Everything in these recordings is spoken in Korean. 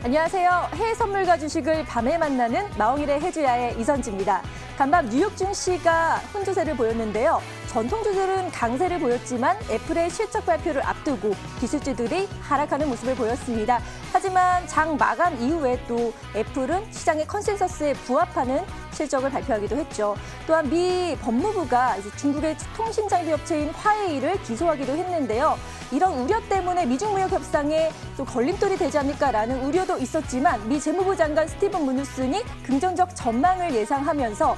안녕하세요. 해외 선물과 주식을 밤에 만나는 마홍일의 해주야의 이선지입니다. 간밤 뉴욕 증시가 혼조세를 보였는데요. 전통주들은 강세를 보였지만 애플의 실적 발표를 앞두고 기술주들이 하락하는 모습을 보였습니다. 하지만 장 마감 이후에 또 애플은 시장의 컨센서스에 부합하는 실적을 발표하기도 했죠. 또한 미 법무부가 이제 중국의 통신장비 업체인 화웨이를 기소하기도 했는데요. 이런 우려 때문에 미중 무역 협상에 좀 걸림돌이 되지 않을까라는 우려도 있었지만 미 재무부 장관 스티븐 무누슨이 긍정적 전망을 예상하면서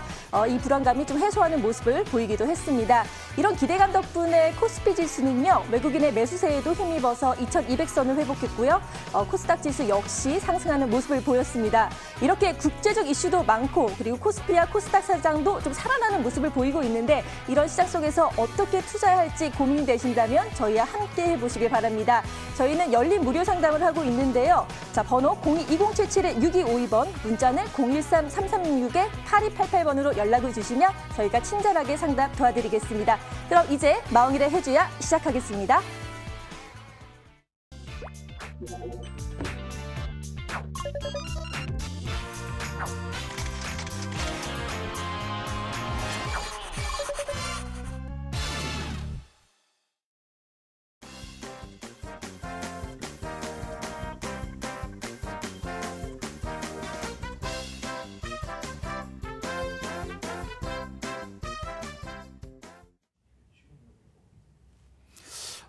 이 불안감이 좀 해소하는 모습을 보이기도 했습니다. 이런 기대감 덕분에 코스피 지수는요, 외국인의 매수세에도 힘입어서 2200선을 회복했고요. 코스닥 지수 역시 상승하는 모습을 보였습니다. 이렇게 국제적 이슈도 많고 그리고 코스피와 코스닥 시장도 좀 살아나는 모습을 보이고 있는데 이런 시장 속에서 어떻게 투자해야 할지 고민이 되신다면 저희와 함께 해보시길 바랍니다. 저희는 열린 무료 상담을 하고 있는데요. 자, 번호 02-2077-6252번, 문자는 013-3366-8288번으로 연락을 주시면 저희가 친절하게 상담 도와드리겠습니다. 그럼 이제 마홍일의 해주야 시작하겠습니다.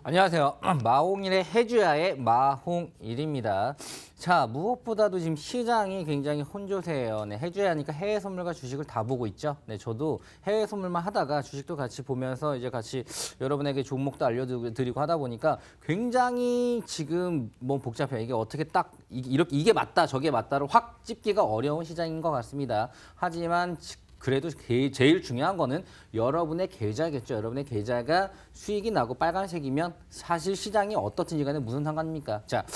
안녕하세요. 마홍일의 해주야의 마홍일입니다. 자, 무엇보다도 지금 시장이 굉장히 혼조세예요. 네, 해주야 하니까 해외 선물과 주식을 다 보고 있죠. 네, 저도 해외 선물만 하다가 주식도 같이 보면서 이제 같이 여러분에게 종목도 알려드리고 하다 보니까 굉장히 지금 뭐 복잡해요. 이게 어떻게 딱 이게 맞다, 저게 맞다를 확 찝기가 어려운 시장인 것 같습니다. 하지만 그래도 제일 중요한 거는 여러분의 계좌겠죠. 여러분의 계좌가 수익이 나고 빨간색이면 사실 시장이 어떻든지 간에 무슨 상관입니까? 자,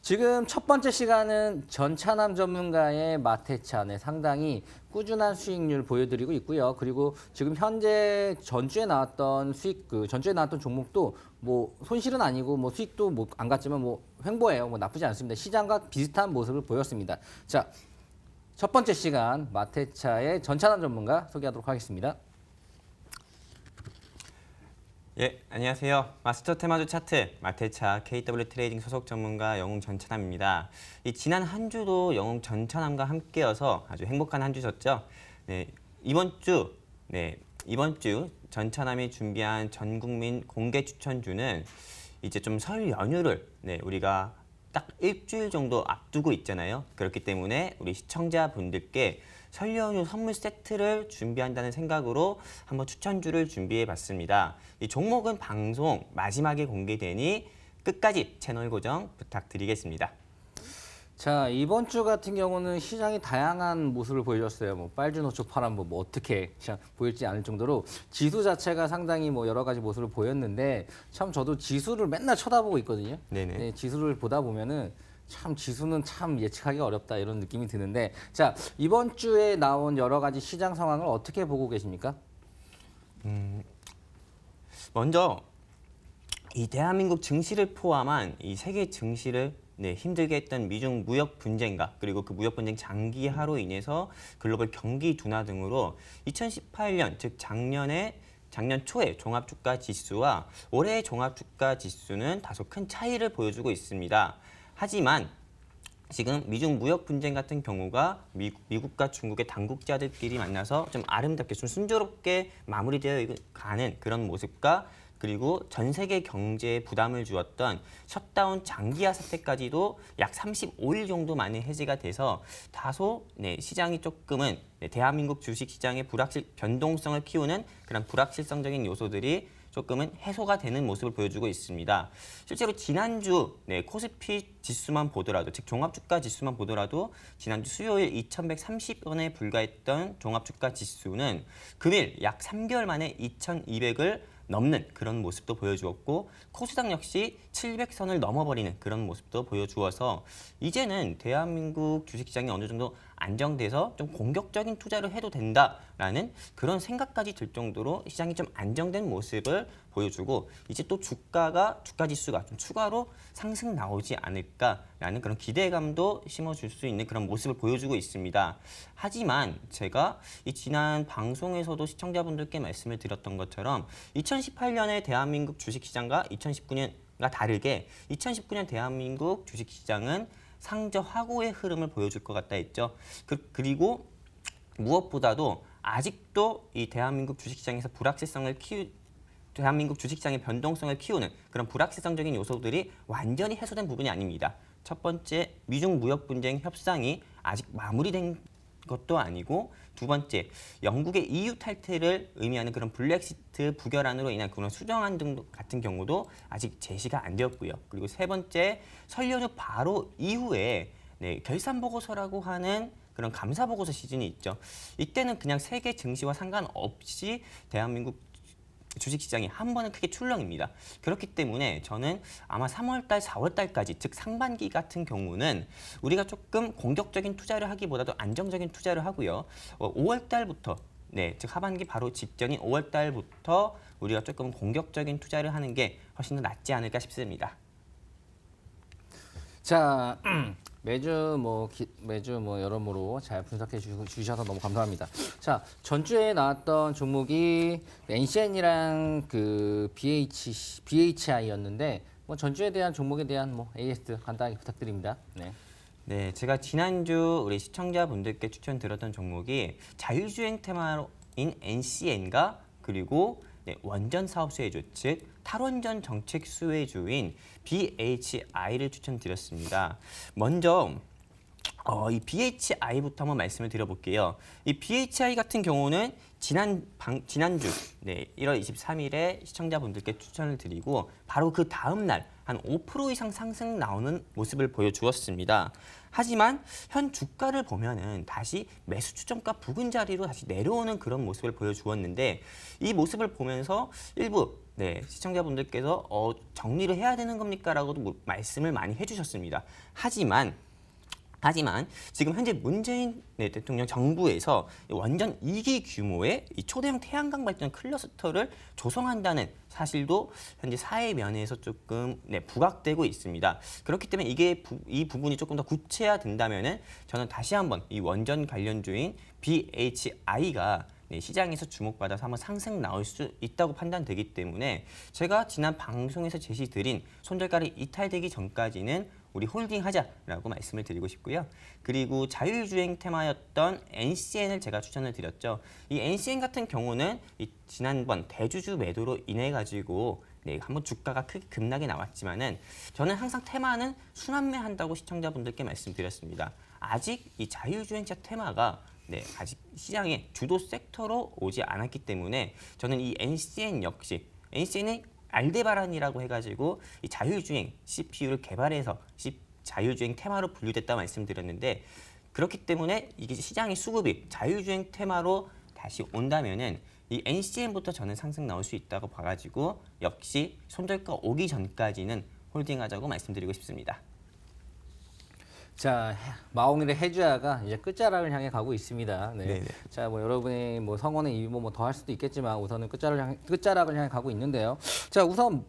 지금 첫 번째 시간은 전차남 전문가의 마테차네, 상당히 꾸준한 수익률 보여드리고 있고요. 그리고 지금 현재 전주에 나왔던 전주에 나왔던 종목도 뭐 손실은 아니고 뭐 수익도 뭐 안 갔지만 뭐 횡보예요. 뭐 나쁘지 않습니다. 시장과 비슷한 모습을 보였습니다. 자, 첫 번째 시간 마테차의 전차남 전문가 소개하도록 하겠습니다. 예, 안녕하세요. 마스터 테마주 차트 마테차 KW 트레이딩 소속 전문가 영웅 전차남입니다. 지난 한 주도 영웅 전차남과 함께여서 아주 행복한 한 주셨죠. 네, 이번 주 전차남이 준비한 전국민 공개 추천주는 이제 좀 설 연휴를 우리가 딱 일주일 정도 앞두고 있잖아요. 그렇기 때문에 우리 시청자분들께 설 연휴 선물 세트를 준비한다는 생각으로 한번 추천주를 준비해봤습니다. 이 종목은 방송 마지막에 공개되니 끝까지 채널 고정 부탁드리겠습니다. 자, 이번 주 같은 경우는 시장이 다양한 모습을 보여줬어요. 뭐 빨주노초 파란보 뭐 어떻게 보일지 않을 정도로 지수 자체가 상당히 뭐 여러 가지 모습을 보였는데 참 저도 지수를 맨날 쳐다보고 있거든요. 네네. 네, 지수를 보다 보면은 참 지수는 참 예측하기가 어렵다 이런 느낌이 드는데 자, 이번 주에 나온 여러 가지 시장 상황을 어떻게 보고 계십니까? 먼저 이 대한민국 증시를 포함한 이 세계 증시를 힘들게 했던 미중 무역 분쟁과 그리고 그 무역 분쟁 장기화로 인해서 글로벌 경기 둔화 등으로 2018년 즉 작년 초에 종합주가 지수와 올해의 종합주가 지수는 다소 큰 차이를 보여주고 있습니다. 하지만 지금 미중 무역 분쟁 같은 경우가 미국과 중국의 당국자들끼리 만나서 좀 아름답게 좀 순조롭게 마무리되어 가는 그런 모습과 그리고 전 세계 경제에 부담을 주었던 셧다운 장기화 사태까지도 약 35일 정도 만에 해제가 돼서 다소 시장이 조금은 대한민국 주식시장의 변동성을 키우는 그런 불확실성적인 요소들이 조금은 해소가 되는 모습을 보여주고 있습니다. 실제로 지난주 코스피 지수만 보더라도, 즉 종합주가 지수만 보더라도 지난주 수요일 2130원에 불과했던 종합주가 지수는 금일 약 3개월 만에 2200을 넘는 그런 모습도 보여주었고 코스닥 역시 700선을 넘어버리는 그런 모습도 보여주어서 이제는 대한민국 주식시장이 어느 정도 안정돼서 좀 공격적인 투자를 해도 된다라는 그런 생각까지 들 정도로 시장이 좀 안정된 모습을 보여주고 이제 또 주가 지수가 좀 추가로 상승 나오지 않을까라는 그런 기대감도 심어줄 수 있는 그런 모습을 보여주고 있습니다. 하지만 제가 이 지난 방송에서도 시청자분들께 말씀을 드렸던 것처럼 2018년의 대한민국 주식시장과 2019년과 다르게 2019년 대한민국 주식시장은 상저하고의 흐름을 보여줄 것 같다 했죠. 그리고 무엇보다도 아직도 이 대한민국 주식시장에서 대한민국 주식시장의 변동성을 키우는 그런 불확실성적인 요소들이 완전히 해소된 부분이 아닙니다. 첫 번째, 미중 무역 분쟁 협상이 아직 마무리된 것도 아니고, 두 번째, 영국의 EU 탈퇴를 의미하는 그런 브렉시트 부결안으로 인한 그런 수정안 등 같은 경우도 아직 제시가 안 되었고요. 그리고 세 번째, 설 연휴 바로 이후에 결산 보고서라고 하는 그런 감사 보고서 시즌이 있죠. 이때는 그냥 세계 증시와 상관없이 대한민국 주식시장이 한 번은 크게 출렁입니다. 그렇기 때문에 저는 아마 3월달, 4월달까지, 즉 상반기 같은 경우는 우리가 조금 공격적인 투자를 하기보다도 안정적인 투자를 하고요. 5월달부터, 즉 하반기 바로 직전인 5월달부터 우리가 조금 공격적인 투자를 하는 게 훨씬 더 낫지 않을까 싶습니다. 자, 매주 여러모로 잘 분석해 주셔서 너무 감사합니다. 자, 전주에 나왔던 종목이 NCN이랑 그 BHI였는데 전주에 대한 종목에 대한 AS 간단하게 부탁드립니다. 네, 제가 지난주 우리 시청자분들께 추천드렸던 종목이 자율주행 테마인 NCN과 그리고 원전 사업 수혜주, 즉 탈원전 정책 수혜주인 BHI를 추천드렸습니다. 먼저 이 BHI부터 한번 말씀을 드려볼게요. 이 BHI 같은 경우는 지난주 1월 23일에 시청자분들께 추천을 드리고 바로 그 다음 날 한 5% 이상 상승 나오는 모습을 보여주었습니다. 하지만 현 주가를 보면은 다시 매수 추정가 부근 자리로 다시 내려오는 그런 모습을 보여주었는데, 이 모습을 보면서 일부 시청자분들께서 정리를 해야 되는 겁니까? 라고도 말씀을 많이 해주셨습니다. 하지만 지금 현재 문재인 대통령 정부에서 원전 2기 규모의 이 초대형 태양광 발전 클러스터를 조성한다는 사실도 현재 사회면에서 조금 부각되고 있습니다. 그렇기 때문에 이 부분이 조금 더 구체화된다면은 저는 다시 한번 이 원전 관련주인 BHI가 시장에서 주목받아서 한번 상승 나올 수 있다고 판단되기 때문에 제가 지난 방송에서 제시드린 손절가를 이탈되기 전까지는 우리 홀딩하자라고 말씀을 드리고 싶고요. 그리고 자율주행 테마였던 NCN을 제가 추천을 드렸죠. 이 NCN 같은 경우는 지난번 대주주 매도로 인해 가지고 한번 주가가 크게 급락이 나왔지만은 저는 항상 테마는 순환매한다고 시청자분들께 말씀드렸습니다. 아직 이 자율주행차 테마가 아직 시장의 주도 섹터로 오지 않았기 때문에 저는 이 NCN 역시 NCN은 알데바란이라고 해가지고 이 자율주행 CPU를 개발해서 자율주행 테마로 분류됐다 말씀드렸는데, 그렇기 때문에 이게 시장의 수급이 자율주행 테마로 다시 온다면은 이 NCN부터 저는 상승 나올 수 있다고 봐가지고 역시 손절가 오기 전까지는 홀딩하자고 말씀드리고 싶습니다. 자, 마홍일의 해주야가 이제 끝자락을 향해 가고 있습니다. 네네. 자, 여러분이 성원의 이유 더 할 수도 있겠지만 우선은 끝자락을 향해 가고 있는데요. 자, 우선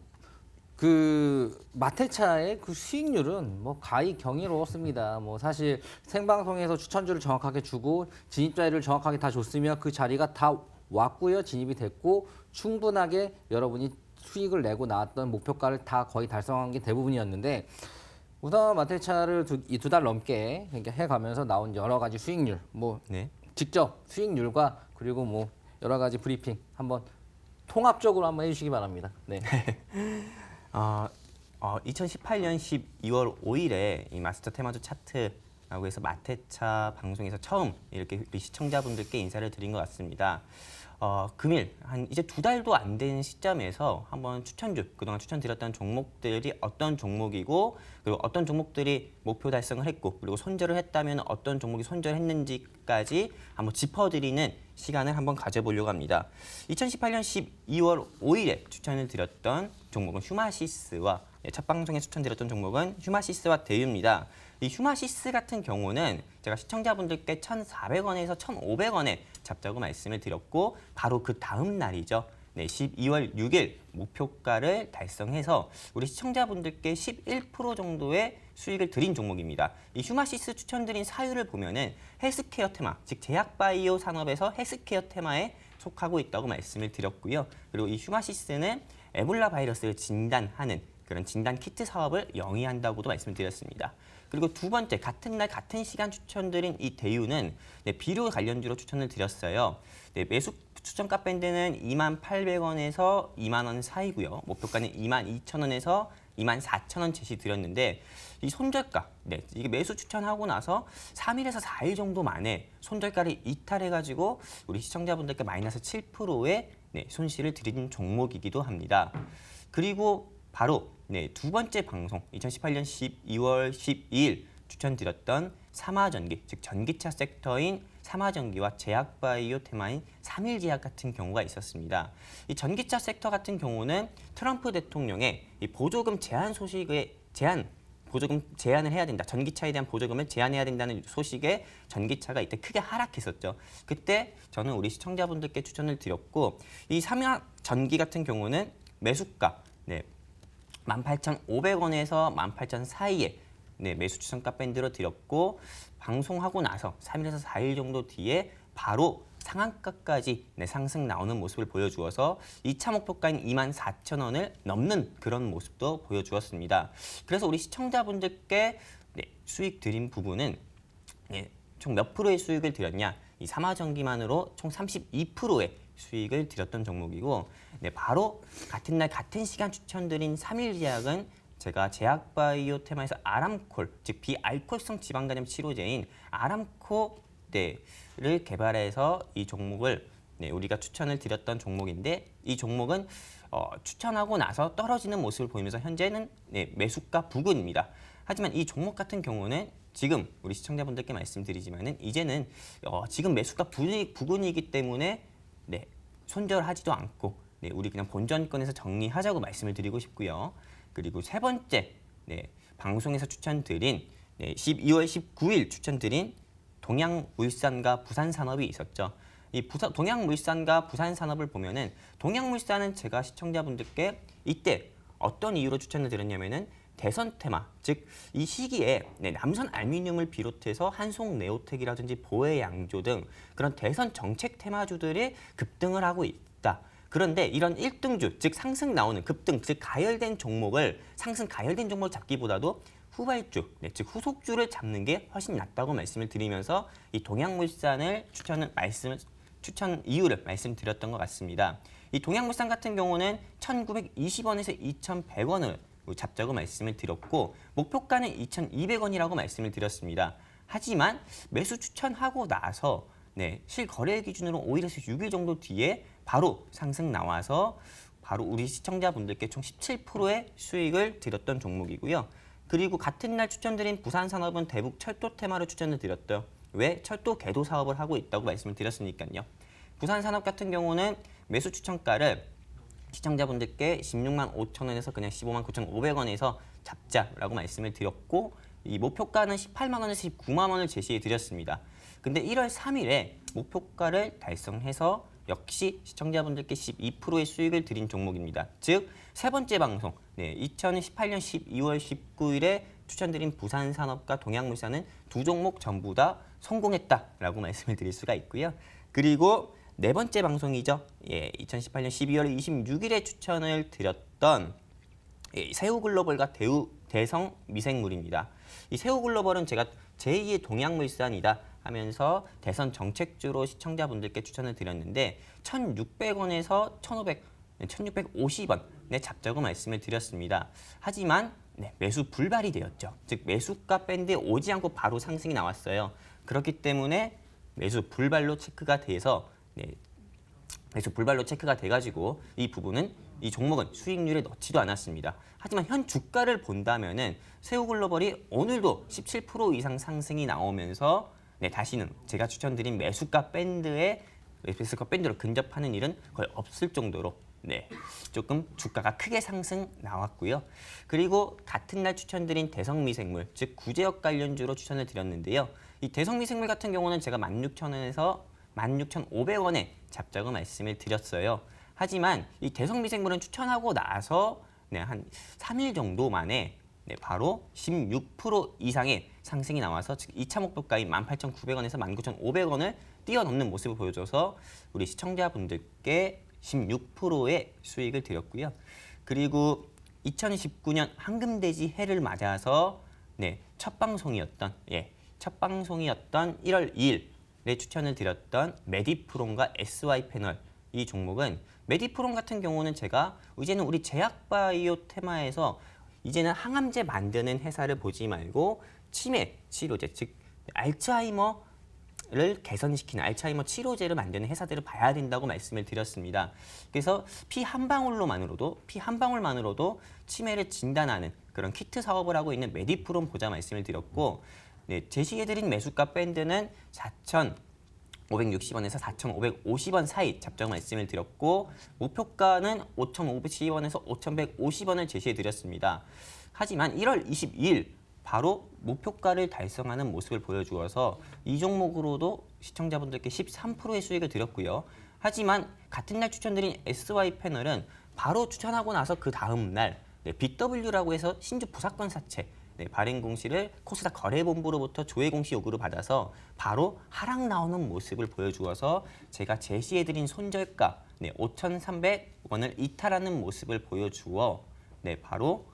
그 마테차의 그 수익률은 가히 경이로웠습니다. 사실 생방송에서 추천주를 정확하게 주고 진입 자리를 정확하게 다 줬으면 그 자리가 다 왔고요, 진입이 됐고 충분하게 여러분이 수익을 내고 나왔던 목표가를 다 거의 달성한 게 대부분이었는데. 우선 마테차를 두 달 넘게 해가면서 나온 여러 가지 수익률, 직접 수익률과 그리고 여러 가지 브리핑 한번 통합적으로 한번 해주시기 바랍니다. 2018년 12월 5일에 이 마스터 테마주 차트라고 해서 마테차 방송에서 처음 이렇게 우리 시청자분들께 인사를 드린 것 같습니다. 금일 한 이제 2달도 안 된 시점에서 한번 그동안 추천드렸던 종목들이 어떤 종목이고 그리고 어떤 종목들이 목표 달성을 했고 그리고 손절을 했다면 어떤 종목이 손절했는지까지 한번 짚어드리는 시간을 한번 가져보려고 합니다. 2018년 12월 5일에 추천을 드렸던 종목은 휴마시스와 첫 방송에 추천드렸던 종목은 휴마시스와 대유입니다. 이 휴마시스 같은 경우는 제가 시청자분들께 1,400원에서 1,500원에 잡자고 말씀을 드렸고 바로 그 다음 날이죠. 네, 12월 6일 목표가를 달성해서 우리 시청자분들께 11% 정도의 수익을 드린 종목입니다. 이 휴마시스 추천드린 사유를 보면은 헬스케어 테마, 즉 제약바이오 산업에서 헬스케어 테마에 속하고 있다고 말씀을 드렸고요. 그리고 이 휴마시스는 에볼라 바이러스를 진단하는 그런 진단 키트 사업을 영위한다고도 말씀드렸습니다. 그리고 두 번째, 같은 날 같은 시간 추천드린 이 대유는 비료 관련주로 추천을 드렸어요. 매수 추천가 밴드는 28,000원에서 20,000원 사이고요. 목표가는 22,000원에서 24,000원 제시 드렸는데 이 손절가, 이게 매수 추천하고 나서 3일에서 4일 정도 만에 손절가를 이탈해가지고 우리 시청자분들께 마이너스 7%의 손실을 드린 종목이기도 합니다. 그리고 바로 두 번째 방송 2018년 12월 12일 추천드렸던 삼화전기, 즉 전기차 섹터인 삼화전기와 제약바이오 테마인 삼일제약 같은 경우가 있었습니다. 이 전기차 섹터 같은 경우는 트럼프 대통령의 이 보조금 제한 소식에 보조금 제한을 해야 된다. 전기차에 대한 보조금을 제한해야 된다는 소식에 전기차가 이때 크게 하락했었죠. 그때 저는 우리 시청자분들께 추천을 드렸고 이 삼화전기 같은 경우는 매수가 18,500원에서 18,000원 사이에 매수 추천가 밴드로 드렸고 방송하고 나서 3일에서 4일 정도 뒤에 바로 상한가까지 상승 나오는 모습을 보여주어서 2차 목표가인 24,000원을 넘는 그런 모습도 보여주었습니다. 그래서 우리 시청자분들께 수익 드린 부분은 총 몇 프로의 수익을 드렸냐? 이 삼화전기만으로 총 32%의 수익을 드렸던 종목이고 바로 같은 날 같은 시간 추천드린 삼일제약은 제가 제약바이오 테마에서 아람콜, 즉 비알코올성 지방간염 치료제인 아람코를 개발해서 이 종목을 우리가 추천을 드렸던 종목인데 이 종목은 추천하고 나서 떨어지는 모습을 보이면서 현재는 매수가 부근입니다. 하지만 이 종목 같은 경우는 지금 우리 시청자분들께 말씀드리지만은 이제는 지금 매수가 부근이기 때문에 손절하지도 않고 우리 그냥 본전권에서 정리하자고 말씀을 드리고 싶고요. 그리고 세 번째 방송에서 추천드린 12월 19일 추천드린 동양물산과 부산산업이 있었죠. 이 동양물산과 부산산업을 보면은 동양물산은 제가 시청자분들께 이때 어떤 이유로 추천을 드렸냐면은 대선 테마, 즉 이 시기에 남선 알루미늄을 비롯해서 한송 네오텍이라든지 보혜 양조 등 그런 대선 정책 테마주들이 급등을 하고 있다. 그런데 이런 1등주, 즉 상승 나오는 급등, 즉 가열된 종목을 잡기보다도 후발주, 즉 후속주를 잡는 게 훨씬 낫다고 말씀을 드리면서 이 동양물산을 추천 이유를 말씀드렸던 것 같습니다. 이 동양물산 같은 경우는 1,920원에서 2,100원을 잡자고 말씀을 드렸고 목표가는 2,200원이라고 말씀을 드렸습니다. 하지만 매수 추천하고 나서 실거래 기준으로 5일에서 6일 정도 뒤에 바로 상승 나와서 바로 우리 시청자분들께 총 17%의 수익을 드렸던 종목이고요. 그리고 같은 날 추천드린 부산산업은 대북 철도 테마로 추천을 드렸죠. 왜? 철도 개도 사업을 하고 있다고 말씀을 드렸으니까요. 부산산업 같은 경우는 매수 추천가를 시청자분들께 16만 5천원에서 그냥 15만 9,500원에서 잡자라고 말씀을 드렸고 이 목표가는 18만 원에서 19만 원을 제시해 드렸습니다. 근데 1월 3일에 목표가를 달성해서 역시 시청자분들께 12%의 수익을 드린 종목입니다. 즉 세 번째 방송 2018년 12월 19일에 추천드린 부산산업과 동양물산은 두 종목 전부 다 성공했다라고 말씀을 드릴 수가 있고요. 그리고 네 번째 방송이죠. 2018년 12월 26일에 추천을 드렸던 세우글로벌과 대성미생물입니다. 이 세우글로벌은 제가 제2의 동양물산이다 하면서 대선 정책주로 시청자분들께 추천을 드렸는데 1,600원에서 1,650원 잡자고 말씀을 드렸습니다. 하지만 매수 불발이 되었죠. 즉 매수가 밴드에 오지 않고 바로 상승이 나왔어요. 그렇기 때문에 매수 불발로 체크가 돼서 돼가지고 이 부분은 이 종목은 수익률에 넣지도 않았습니다. 하지만 현 주가를 본다면은 세우글로벌이 오늘도 17% 이상 상승이 나오면서 다시는 제가 추천드린 매수가 밴드로 근접하는 일은 거의 없을 정도로 조금 주가가 크게 상승 나왔고요. 그리고 같은 날 추천드린 대성미생물, 즉 구제역 관련주로 추천을 드렸는데요. 이 대성미생물 같은 경우는 제가 16,000원에서 16,500원에 잡자고 말씀을 드렸어요. 하지만 이 대성미생물은 추천하고 나서 네, 한 3일 정도 만에 네, 바로 16% 이상의 상승이 나와서 즉 2차 목표가인 18,900원에서 19,500원을 뛰어넘는 모습을 보여줘서 우리 시청자분들께 16%의 수익을 드렸고요. 그리고 2019년 황금돼지 해를 맞아서 네, 첫 방송이었던 1월 2일에 추천을 드렸던 메디프론과 SY 패널 이 종목은 메디프론 같은 경우는 제가 이제는 우리 제약바이오 테마에서 이제는 항암제 만드는 회사를 보지 말고 치매 치료제 즉 알츠하이머를 개선시키는 알츠하이머 치료제를 만드는 회사들을 봐야 된다고 말씀을 드렸습니다. 그래서 피 한 방울만으로도 치매를 진단하는 그런 키트 사업을 하고 있는 메디프론 보자 말씀을 드렸고 네, 제시해드린 매수가 밴드는 4,560원에서 4,550원 사이 잡정 말씀을 드렸고 목표가는 5,510원에서 5,150원을 제시해드렸습니다. 하지만 1월 22일 바로 목표가를 달성하는 모습을 보여주어서 이 종목으로도 시청자분들께 13%의 수익을 드렸고요. 하지만 같은 날 추천드린 SY 패널은 바로 추천하고 나서 그 다음 날 BW라고 해서 신주 부사건 사채 발행 공시를 코스닥 거래본부로부터 조회 공시 요구를 받아서 바로 하락 나오는 모습을 보여주어서 제가 제시해드린 손절가 5,300원을 이탈하는 모습을 보여주어 바로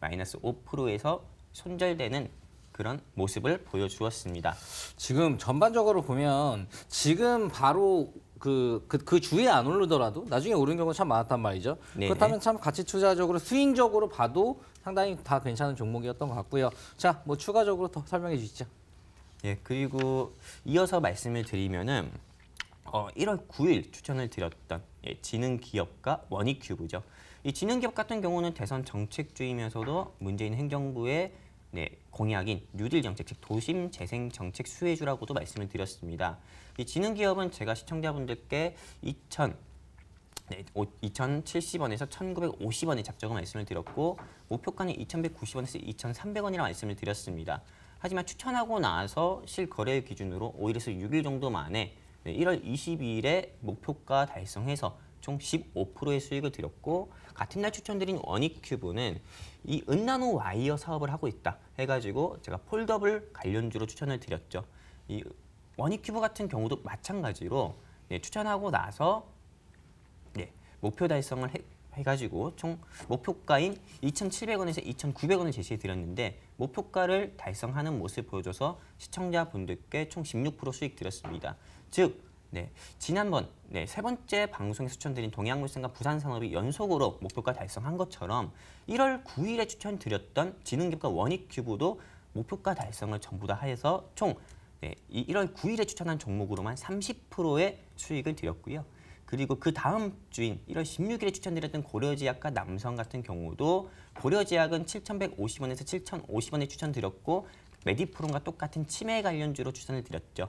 마이너스 5%에서 손절되는 그런 모습을 보여주었습니다. 지금 전반적으로 보면 지금 바로 그 주에 안 오르더라도 나중에 오르는 경우가 참 많았단 말이죠. 네네. 그렇다면 참 가치 투자적으로 스윙적으로 봐도 상당히 다 괜찮은 종목이었던 것 같고요. 자, 뭐 추가적으로 더 설명해 주시죠. 예, 그리고 이어서 말씀을 드리면은 1월 9일 추천을 드렸던 지능기업과 원익큐브죠. 이 지능기업 같은 경우는 대선 정책주이면서도 문재인 행정부의 공약인 뉴딜 정책, 즉 도심 재생 정책 수혜주라고도 말씀을 드렸습니다. 이 지능기업은 제가 시청자분들께 2,070원에서 1,950원의 잡정을 말씀을 드렸고 목표가는 2,190원에서 2,300원이라 말씀을 드렸습니다. 하지만 추천하고 나서 실거래 기준으로 5일에서 6일 정도 만에 1월 22일에 목표가 달성해서 총 15%의 수익을 드렸고 같은 날 추천드린 원익큐브는 이 은나노 와이어 사업을 하고 있다 해가지고 제가 폴더블 관련주로 추천을 드렸죠. 이 원익큐브 같은 경우도 마찬가지로 추천하고 나서 목표 달성을 해가지고 총 목표가인 2,700원에서 2,900원을 제시해 드렸는데 목표가를 달성하는 모습을 보여줘서 시청자분들께 총 16% 수익 드렸습니다. 즉 지난번 세 번째 방송에서 추천드린 동양물산과 부산산업이 연속으로 목표가 달성한 것처럼 1월 9일에 추천드렸던 지능기업과 원익큐브도 목표가 달성을 전부 다 해서 총 1월 9일에 추천한 종목으로만 30%의 수익을 드렸고요. 그리고 그 다음 주인 1월 16일에 추천드렸던 고려제약과 남성 같은 경우도 고려제약은 7,150원에서 7,050원에 추천드렸고 메디프론과 똑같은 치매 관련주로 추천을 드렸죠.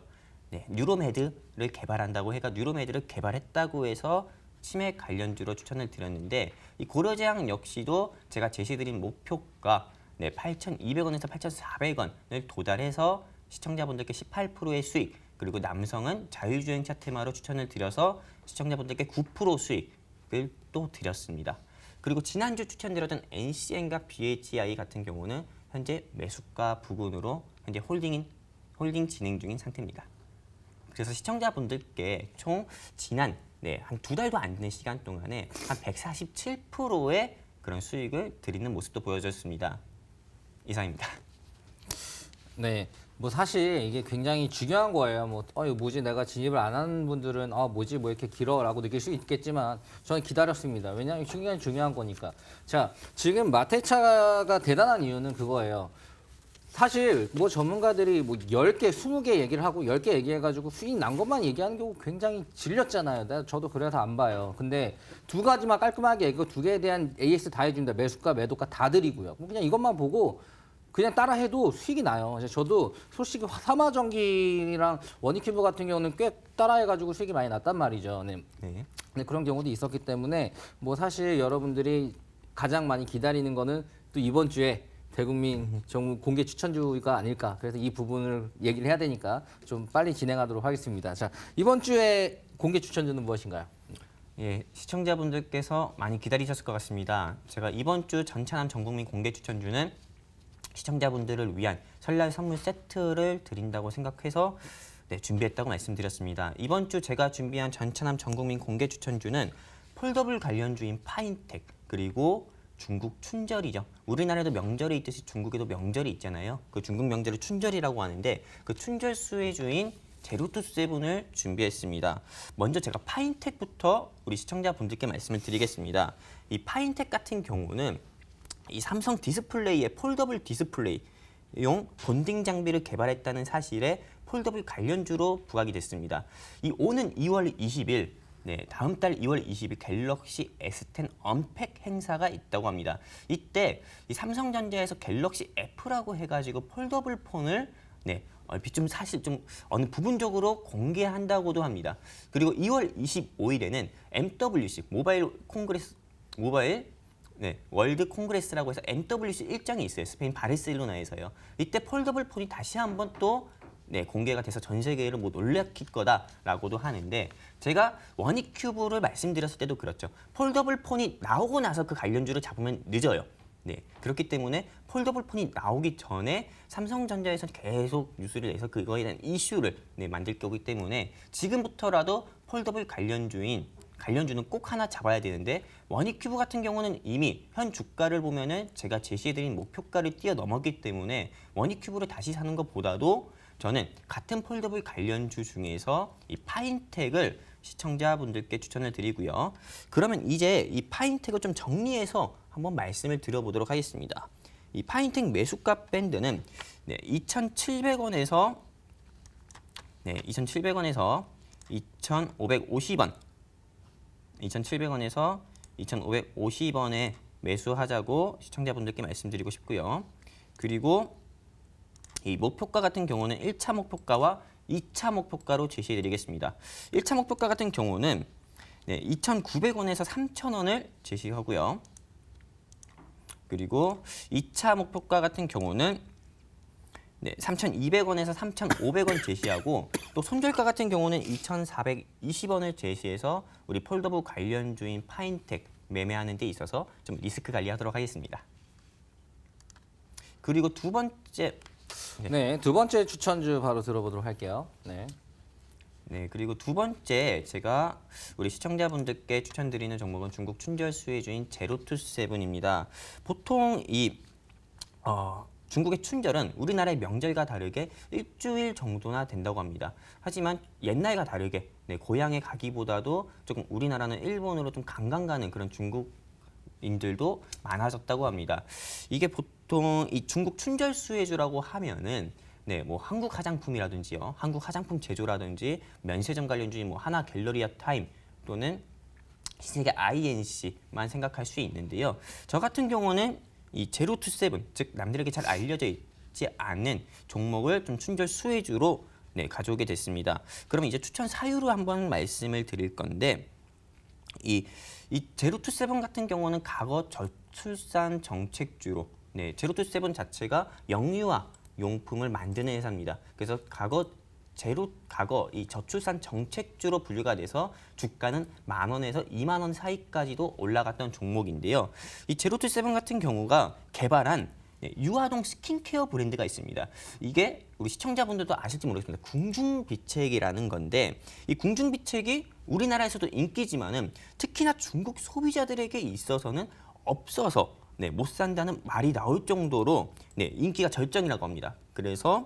뉴로메드를 개발한다고 해가 뉴로메드를 개발했다고 해서 치매 관련주로 추천을 드렸는데 이 고려제약 역시도 제가 제시드린 목표가 8,200원에서 8,400원을 도달해서 시청자분들께 18%의 수익 그리고 남성은 자율주행차 테마로 추천을 드려서 시청자분들께 9% 수익을 또 드렸습니다. 그리고 지난주 추천드렸던 NCN과 BHI 같은 경우는 현재 매수가 부근으로 현재 홀딩 진행 중인 상태입니다. 그래서 시청자분들께 총 지난 한 2달도 안 되는 시간 동안에 한 147%의 그런 수익을 드리는 모습도 보여줬습니다. 이상입니다. 네, 뭐 사실 이게 굉장히 중요한 거예요. 이거 뭐지 내가 진입을 안 하는 분들은 뭐지 뭐 이렇게 길어라고 느낄 수 있겠지만 저는 기다렸습니다. 왜냐하면 중요한 거니까. 자, 지금 마테차가 대단한 이유는 그거예요. 사실 뭐 전문가들이 뭐 10개, 20개 얘기를 하고 10개 얘기해가지고 수익 난 것만 얘기하는 경우 굉장히 질렸잖아요. 저도 그래서 안 봐요. 근데 두 가지만 깔끔하게 이거 두 개에 대한 AS 다 해준다. 매수가, 매도가 다 드리고요. 그냥 이것만 보고 그냥 따라해도 수익이 나요. 저도 솔직히 삼화전기랑 원익큐브 같은 경우는 꽤 따라해가지고 수익이 많이 났단 말이죠. 네. 근데 그런 경우도 있었기 때문에 뭐 사실 여러분들이 가장 많이 기다리는 거는 또 이번 주에 대국민 정부 공개 추천주가 아닐까. 그래서 이 부분을 얘기를 해야 되니까 좀 빨리 진행하도록 하겠습니다. 자, 이번 주에 공개 추천주는 무엇인가요? 예, 시청자분들께서 많이 기다리셨을 것 같습니다. 제가 이번 주 전차남 전국민 공개 추천주는 시청자분들을 위한 설날 선물 세트를 드린다고 생각해서 네, 준비했다고 말씀드렸습니다. 이번 주 제가 준비한 전차남 전국민 공개 추천주는 폴더블 관련주인 파인텍 그리고 중국 춘절이죠. 우리나라에도 명절이 있듯이 중국에도 명절이 있잖아요. 그 중국 명절을 춘절이라고 하는데 그 춘절 수혜주인 제로투세븐을 준비했습니다. 먼저 제가 파인텍부터 우리 시청자분들께 말씀을 드리겠습니다. 이 파인텍 같은 경우는 이 삼성 디스플레이의 폴더블 디스플레이용 본딩 장비를 개발했다는 사실에 폴더블 관련주로 부각이 됐습니다. 이 오는 2월 20일, 네, 다음 달 2월 20일 갤럭시 S10 언팩 행사가 있다고 합니다. 이때 이 삼성전자에서 갤럭시 F라고 해가지고 폴더블 폰을 네, 얼핏 좀 사실 좀 어느 부분적으로 공개한다고도 합니다. 그리고 2월 25일에는 MWC 모바일 네, 월드 콩그레스라고 해서 MWC 일정이 있어요. 스페인 바르셀로나에서요. 이때 폴더블 폰이 다시 한번 또 네, 공개가 돼서 전 세계를 뭐 놀래킬 거다라고도 하는데 제가 원익큐브를 말씀드렸을 때도 그렇죠. 폴더블 폰이 나오고 나서 그 관련주를 잡으면 늦어요. 네, 그렇기 때문에 폴더블 폰이 나오기 전에 삼성전자에서 계속 뉴스를 내서 그거에 대한 이슈를 네, 만들 거기 때문에 지금부터라도 폴더블 관련주는 꼭 하나 잡아야 되는데 원익큐브 같은 경우는 이미 현 주가를 보면은 제가 제시해드린 목표가를 뛰어넘었기 때문에 원익큐브를 다시 사는 것보다도 저는 같은 폴더블 관련주 중에서 이 파인텍을 시청자분들께 추천을 드리고요. 그러면 이제 이 파인텍을 좀 정리해서 한번 말씀을 드려보도록 하겠습니다. 이 파인텍 매수가 밴드는 네, 2,700원에서 2,550원 2,700원에서 2,550원에 매수하자고 시청자분들께 말씀드리고 싶고요. 그리고 이 목표가 같은 경우는 1차 목표가와 2차 목표가로 제시해드리겠습니다. 1차 목표가 같은 경우는 네, 2,900원에서 3,000원을 제시하고요. 그리고 2차 목표가 같은 경우는 네, 3,200원에서 3,500원 제시하고 또 손절가 같은 경우는 2,420원을 제시해서 우리 폴더블 관련주인 파인텍 매매하는 데 있어서 좀 리스크 관리하도록 하겠습니다. 그리고 두 번째 네, 두 번째 추천주 바로 들어보도록 할게요. 네. 네, 그리고 두 번째 제가 우리 시청자분들께 추천드리는 종목은 중국 춘절 수혜주인 제로투세븐입니다. 보통 이 중국의 춘절은 우리나라의 명절과 다르게 일주일 정도나 된다고 합니다. 하지만 옛날과 다르게 네, 고향에 가기보다도 조금 우리나라는 일본으로 좀 관광 가는 그런 중국인들도 많아졌다고 합니다. 이게 보통 이 중국 춘절 수혜주라고 하면은 네, 뭐 한국 화장품이라든지요, 한국 화장품 제조라든지 면세점 관련주인 뭐 하나 갤러리아 타임 또는 신세계 INC만 생각할 수 있는데요. 저 같은 경우는 이 제로투세븐, 즉 남들에게 잘 알려져 있지 않은 종목을 좀 춘절 수혜주로 네, 가져오게 됐습니다. 그럼 이제 추천 사유로 한번 말씀을 드릴 건데 이 제로투세븐 같은 경우는 과거 저출산 정책주로 네, 제로투세븐 자체가 영유아 용품을 만드는 회사입니다. 그래서 과거 이 저출산 정책주로 분류가 돼서 주가는 10,000원에서 20,000원 사이까지도 올라갔던 종목인데요. 이 제로투세븐 같은 경우가 개발한 유아동 스킨케어 브랜드가 있습니다. 이게 우리 시청자분들도 아실지 모르겠습니다. 궁중비책이라는 건데 이 궁중비책이 우리나라에서도 인기지만은 특히나 중국 소비자들에게 있어서는 없어서 네, 못 산다는 말이 나올 정도로 네, 인기가 절정이라고 합니다. 그래서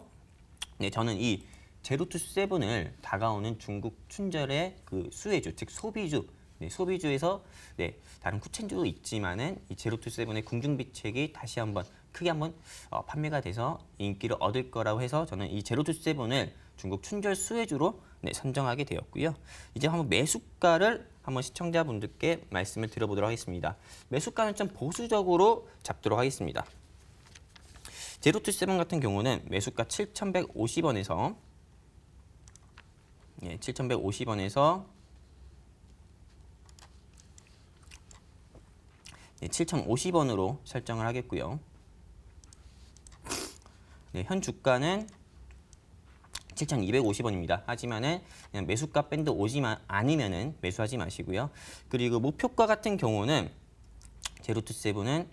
네, 저는 이 제로투세븐을 다가오는 중국 춘절의 그 수혜주, 즉 소비주, 네, 소비주에서 네, 다른 쿠첸주도 있지만은 이 제로투세븐의 궁중비책이 다시 한번 크게 한번 판매가 돼서 인기를 얻을 거라고 해서 저는 이 제로투세븐을 중국 춘절 수혜주로 네, 선정하게 되었고요. 이제 한번 매수가를 한번 시청자분들께 말씀을 드려보도록 하겠습니다. 매수가는 좀 보수적으로 잡도록 하겠습니다. 제로투세븐 같은 경우는 매수가 7,150원에서 네, 7,150원에서 네, 7,050원으로 설정을 하겠고요. 네, 현 주가는 7,250원입니다. 하지만은 그냥 매수가 밴드 않으면은 매수하지 마시고요. 그리고 목표가 같은 경우는 제로투세븐은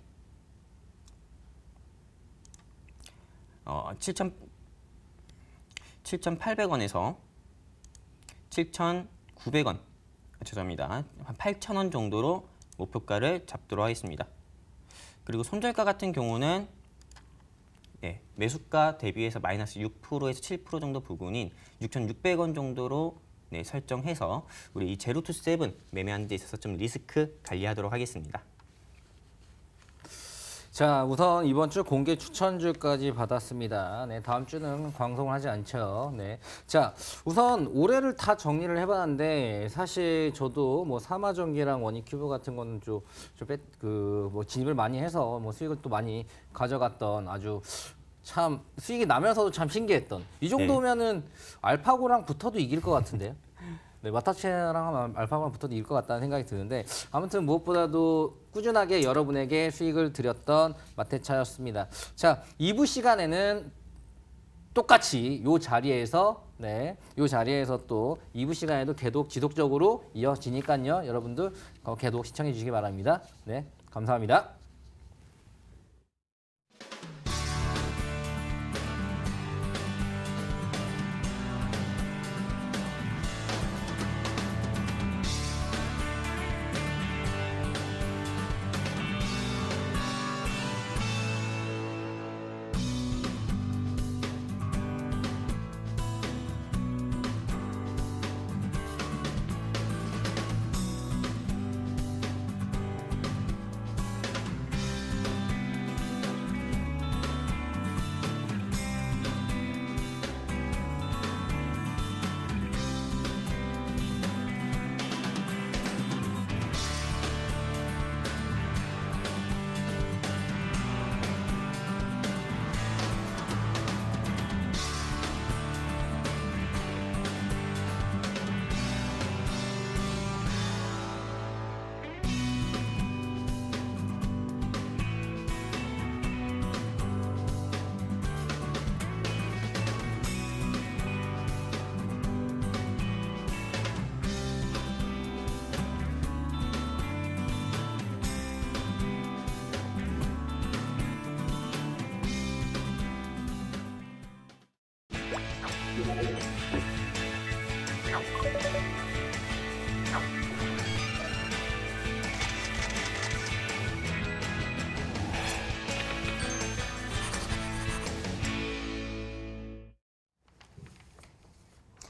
7,800원에서 7,900원, 죄송합니다. 한 8,000원 정도로 목표가를 잡도록 하겠습니다. 그리고 손절가 같은 경우는 매수가 대비해서 마이너스 6%에서 7% 정도 부근인 6,600원 정도로 설정해서 우리 이 제로투세븐 매매하는 데 있어서 좀 리스크 관리하도록 하겠습니다. 자, 우선 이번 주 공개 추천주까지 받았습니다. 네, 다음 주는 방송을 하지 않죠. 네. 자, 우선 올해를 다 정리를 해봤는데 사실 저도 뭐 사마전기랑 원익큐브 같은 거는 뭐 진입을 많이 해서 뭐 수익을 또 많이 가져갔던 아주 참 수익이 나면서도 참 신기했던 이 정도면은 알파고랑 붙어도 이길 것 같은데요. 네, 마타체랑 알파고랑 붙어도 이길 것 같다는 생각이 드는데 아무튼 무엇보다도 꾸준하게 여러분에게 수익을 드렸던 마테차였습니다. 자, 2부 시간에는 똑같이 요 자리에서 또 2부 시간에도 계속 지속적으로 이어지니까요. 여러분들 계속 시청해 주시기 바랍니다. 네, 감사합니다.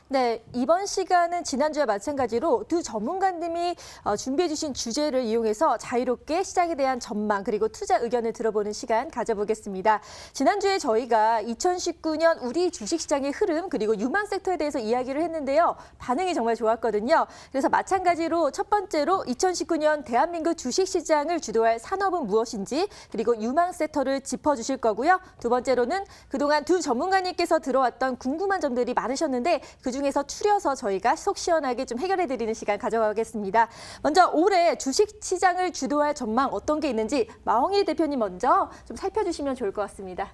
네, 이번 시간은 지난주와 마찬가지로 두 전문가님이 준비해 주신 주제를 이용해서 자유롭게 시장에 대한 전망 그리고 투자 의견을 들어보는 시간 가져보겠습니다. 지난주에 저희가 2019년 우리 주식시장의 흐름 그리고 유망 섹터에 대해서 이야기를 했는데요. 반응이 정말 좋았거든요. 그래서 마찬가지로 첫 번째로 2019년 대한민국 주식시장을 주도할 산업은 무엇인지 그리고 유망 섹터를 짚어주실 거고요. 두 번째로는 그동안 두 전문가님께서 들어왔던 궁금한 점들이 많으셨는데 그중에서 추려서 저희가 속 시원하게 좀 해결해드리는 시간 가져가겠습니다. 먼저 올해 주식시장을 주도할 전망 어떤 게 있는지 마홍일 대표님 먼저 좀 살펴주시면 좋을 것 같습니다.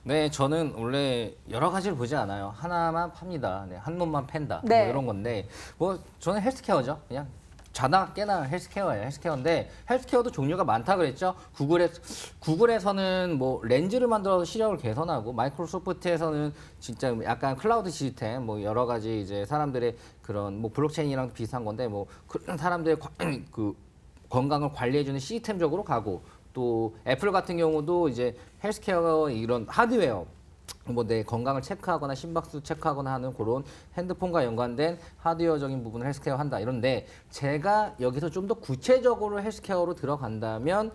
네, 저는 원래 여러 가지를 보지 않아요. 하나만 팝니다. 네, 한 놈만 팬다. 네. 뭐 이런 건데, 뭐 저는 헬스케어죠. 그냥 자나 깨나 헬스케어예요. 헬스케어인데 헬스케어도 종류가 많다 그랬죠. 구글에서는 뭐 렌즈를 만들어서 시력을 개선하고 마이크로소프트에서는 진짜 약간 클라우드 시스템 뭐 여러 가지 이제 사람들의 그런 뭐 블록체인이랑 비슷한 건데 뭐 그런 사람들의 그 건강을 관리해주는 시스템적으로 가고 또 애플 같은 경우도 이제 헬스케어 이런 하드웨어 뭐 내 건강을 체크하거나 심박수 체크하거나 하는 그런 핸드폰과 연관된 하드웨어적인 부분을 헬스케어 한다 이런데 제가 여기서 좀 더 구체적으로 헬스케어로 들어간다면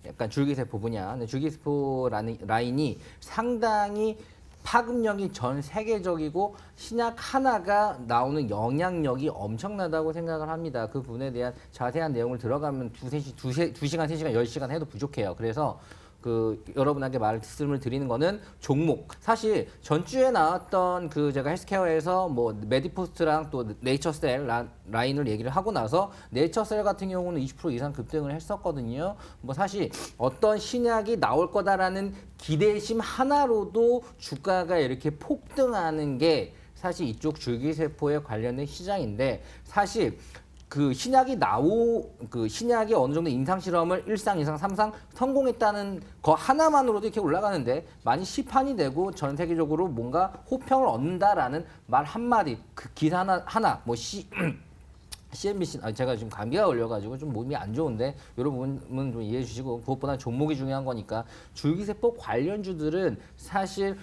약간 줄기세포 분야, 근데 줄기세포 라인이 상당히 파급력이 전 세계적이고 신약 하나가 나오는 영향력이 엄청나다고 생각을 합니다. 그 부분에 대한 자세한 내용을 들어가면 2시간, 3시간, 10시간 해도 부족해요. 그래서 여러분에게 말씀을 드리는 거는 종목. 사실 전주에 나왔던 제가 헬스케어에서 뭐 메디포스트랑 또 네이처셀 라인을 얘기를 하고 나서 네이처셀 같은 경우는 20% 이상 급등을 했었거든요. 뭐 사실 어떤 신약이 나올 거다라는 기대심 하나로도 주가가 이렇게 폭등하는 게 사실 이쪽 줄기세포에 관련된 시장인데 사실 신약이 신약이 어느 정도 임상 실험을 1상, 2상, 3상 성공했다는 거 하나만으로도 이렇게 올라가는데 많이 시판이 되고 전 세계적으로 뭔가 호평을 얻는다라는 말 한마디, 기사 하나 뭐 CNBC, 제가 지금 감기가 걸려가지고 좀 몸이 안 좋은데 여러분 부분은 좀 이해해 주시고 그것보다 종목이 중요한 거니까 줄기세포 관련주들은 사실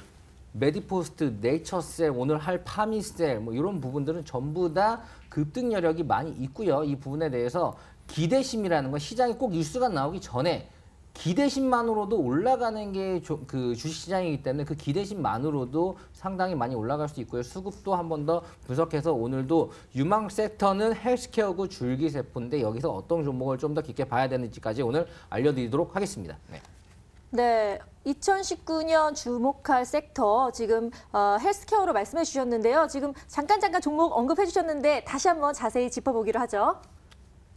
메디포스트, 네이처셀, 오늘 할 파미셀 뭐 이런 부분들은 전부 다 급등 여력이 많이 있고요. 이 부분에 대해서 기대심이라는 건 시장이 꼭 뉴스가 나오기 전에 기대심만으로도 올라가는 게 주식시장이기 때문에 그 기대심만으로도 상당히 많이 올라갈 수 있고요. 수급도 한 번 더 분석해서 오늘도 유망 섹터는 헬스케어고 줄기세포인데 여기서 어떤 종목을 좀 더 깊게 봐야 되는지까지 오늘 알려드리도록 하겠습니다. 네. 네, 2019년 주목할 sek터 지금 헬스케어로 말씀해 주셨는데요. 지금 잠깐 종목 언급해 주셨는데 다시 한번 자세히 짚어보기로 하죠.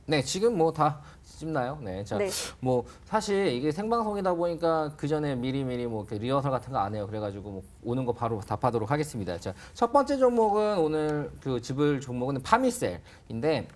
네, 지금 뭐 다 짚나요? 네, 자, 네. 뭐 사실 이게 생방송이다 보니까 그 전에 미리 뭐 리허설 같은 거 안 해요. 그래가지고 뭐 오는 거 바로 답하도록 하겠습니다. 자, 첫 번째 종목은 오늘 짚을 종목은 파미셀인데.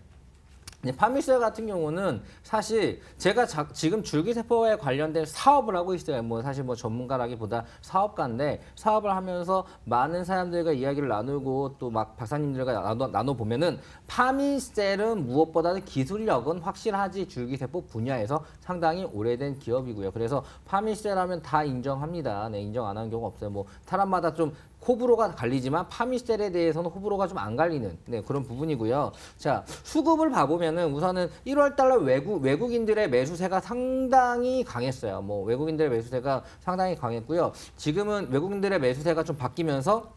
파미셀 같은 경우는 사실 제가 지금 줄기세포에 관련된 사업을 하고 있어요. 뭐 사실 뭐 전문가라기보다 사업가인데 사업을 하면서 많은 사람들과 이야기를 나누고 또 막 박사님들과 나눠보면은 파미셀은 무엇보다도 기술력은 확실하지 줄기세포 분야에서 상당히 오래된 기업이고요. 그래서 파미셀 하면 다 인정합니다. 네, 인정 안 하는 경우가 없어요. 뭐 사람마다 좀 호불호가 갈리지만 파미셀에 대해서는 호불호가 좀 안 갈리는 그런 부분이고요. 자, 수급을 봐보면은 우선은 1월 달러 외국인들의 매수세가 상당히 강했어요. 뭐 외국인들의 매수세가 상당히 강했고요. 지금은 외국인들의 매수세가 좀 바뀌면서